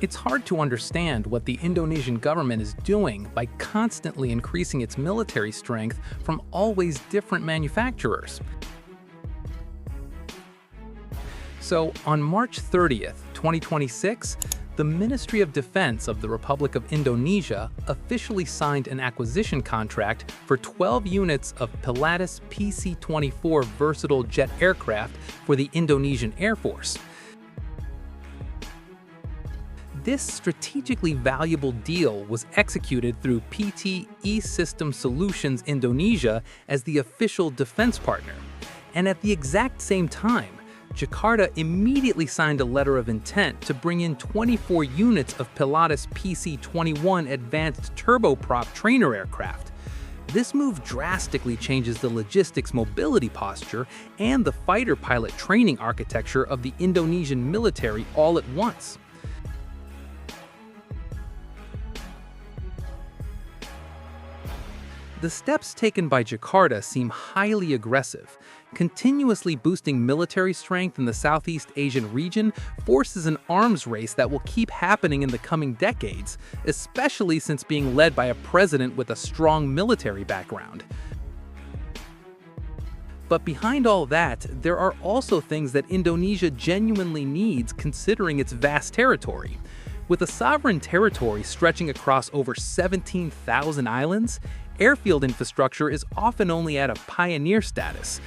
It's hard to understand what the Indonesian government is doing by constantly increasing its military strength from always different manufacturers. So, on March 30th, 2026, the Ministry of Defense of the Republic of Indonesia officially signed an acquisition contract for 12 units of Pilatus PC-24 versatile jet aircraft for the Indonesian Air Force. This strategically valuable deal was executed through PT E-System Solutions Indonesia as the official defense partner. And at the exact same time, Jakarta immediately signed a letter of intent to bring in 24 units of Pilatus PC-21 advanced turboprop trainer aircraft. This move drastically changes the logistics mobility posture and the fighter pilot training architecture of the Indonesian military all at once. The steps taken by Jakarta seem highly aggressive. Continuously boosting military strength in the Southeast Asian region forces an arms race that will keep happening in the coming decades, especially since being led by a president with a strong military background. But behind all that, there are also things that Indonesia genuinely needs considering its vast territory. With a sovereign territory stretching across over 17,000 islands, airfield infrastructure is often only at a pioneer status.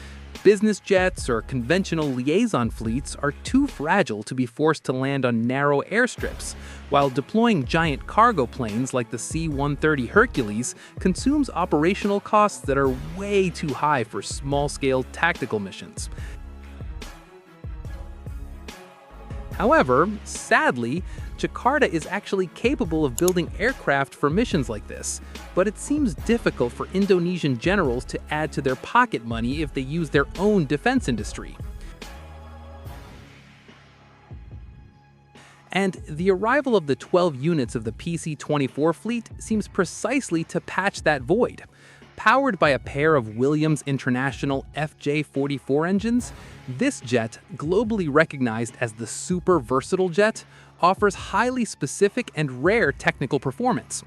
Business jets or conventional liaison fleets are too fragile to be forced to land on narrow airstrips, while deploying giant cargo planes like the C-130 Hercules consumes operational costs that are way too high for small-scale tactical missions. However, sadly, Jakarta is actually capable of building aircraft for missions like this, but it seems difficult for Indonesian generals to add to their pocket money if they use their own defense industry. And the arrival of the 12 units of the PC-24 fleet seems precisely to patch that void. Powered by a pair of Williams International FJ-44 engines, this jet, globally recognized as the super versatile jet, offers highly specific and rare technical performance.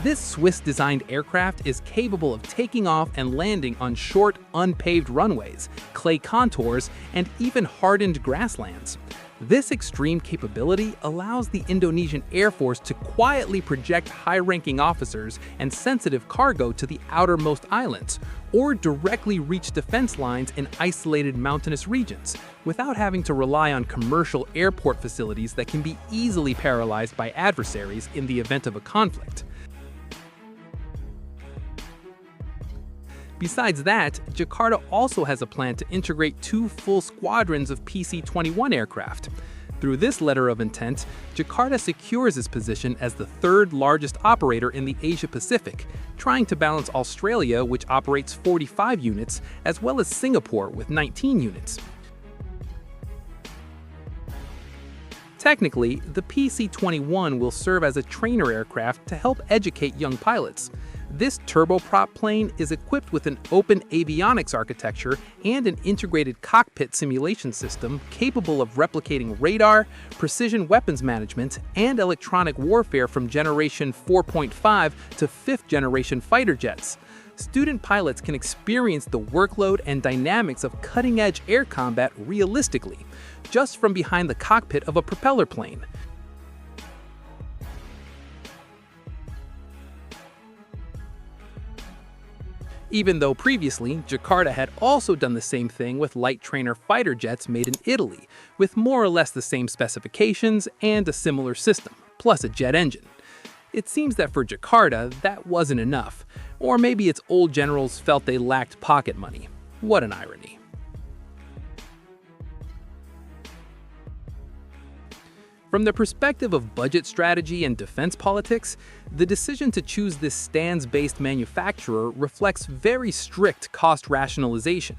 This Swiss-designed aircraft is capable of taking off and landing on short, unpaved runways, clay contours, and even hardened grasslands. This extreme capability allows the Indonesian Air Force to quietly project high-ranking officers and sensitive cargo to the outermost islands, or directly reach defense lines in isolated mountainous regions, without having to rely on commercial airport facilities that can be easily paralyzed by adversaries in the event of a conflict. Besides that, Jakarta also has a plan to integrate 2 full squadrons of PC-21 aircraft. Through this letter of intent, Jakarta secures its position as the 3rd largest operator in the Asia-Pacific, trying to balance Australia, which operates 45 units, as well as Singapore with 19 units. Technically, the PC-21 will serve as a trainer aircraft to help educate young pilots. This turboprop plane is equipped with an open avionics architecture and an integrated cockpit simulation system capable of replicating radar, precision weapons management, and electronic warfare from Generation 4.5 to 5th-generation fighter jets. Student pilots can experience the workload and dynamics of cutting-edge air combat realistically, just from behind the cockpit of a propeller plane. Even though previously, Jakarta had also done the same thing with light trainer fighter jets made in Italy, with more or less the same specifications and a similar system, plus a jet engine. It seems that for Jakarta, that wasn't enough, or maybe its old generals felt they lacked pocket money. What an irony. From the perspective of budget strategy and defense politics, the decision to choose this stands-based manufacturer reflects very strict cost rationalization.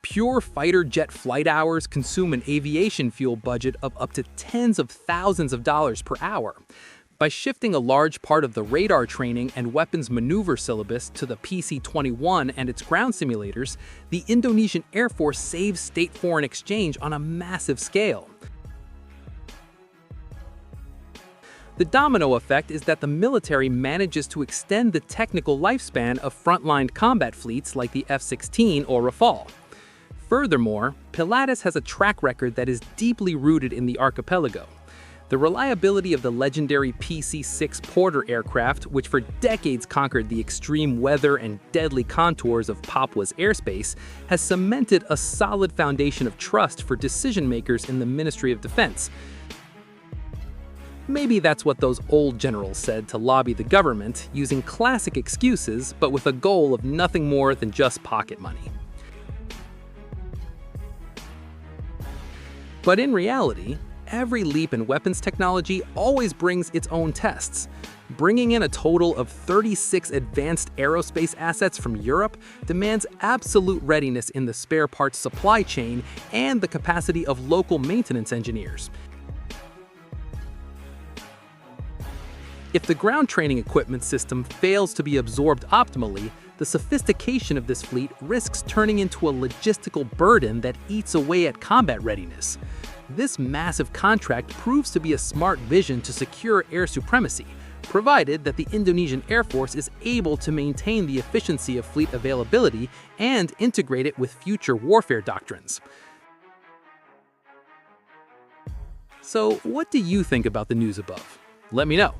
Pure fighter jet flight hours consume an aviation fuel budget of up to tens of thousands of dollars per hour. By shifting a large part of the radar training and weapons maneuver syllabus to the PC-21 and its ground simulators, the Indonesian Air Force saves state-foreign exchange on a massive scale. The domino effect is that the military manages to extend the technical lifespan of frontline combat fleets like the F-16 or Rafale. Furthermore, Pilatus has a track record that is deeply rooted in the archipelago. The reliability of the legendary PC-6 Porter aircraft, which for decades conquered the extreme weather and deadly contours of Papua's airspace, has cemented a solid foundation of trust for decision-makers in the Ministry of Defense. Maybe that's what those old generals said to lobby the government, using classic excuses, but with a goal of nothing more than just pocket money. But in reality, every leap in weapons technology always brings its own tests. Bringing in a total of 36 advanced aerospace assets from Europe demands absolute readiness in the spare parts supply chain and the capacity of local maintenance engineers. If the ground training equipment system fails to be absorbed optimally, the sophistication of this fleet risks turning into a logistical burden that eats away at combat readiness. This massive contract proves to be a smart vision to secure air supremacy, provided that the Indonesian Air Force is able to maintain the efficiency of fleet availability and integrate it with future warfare doctrines. So, what do you think about the news above? Let me know.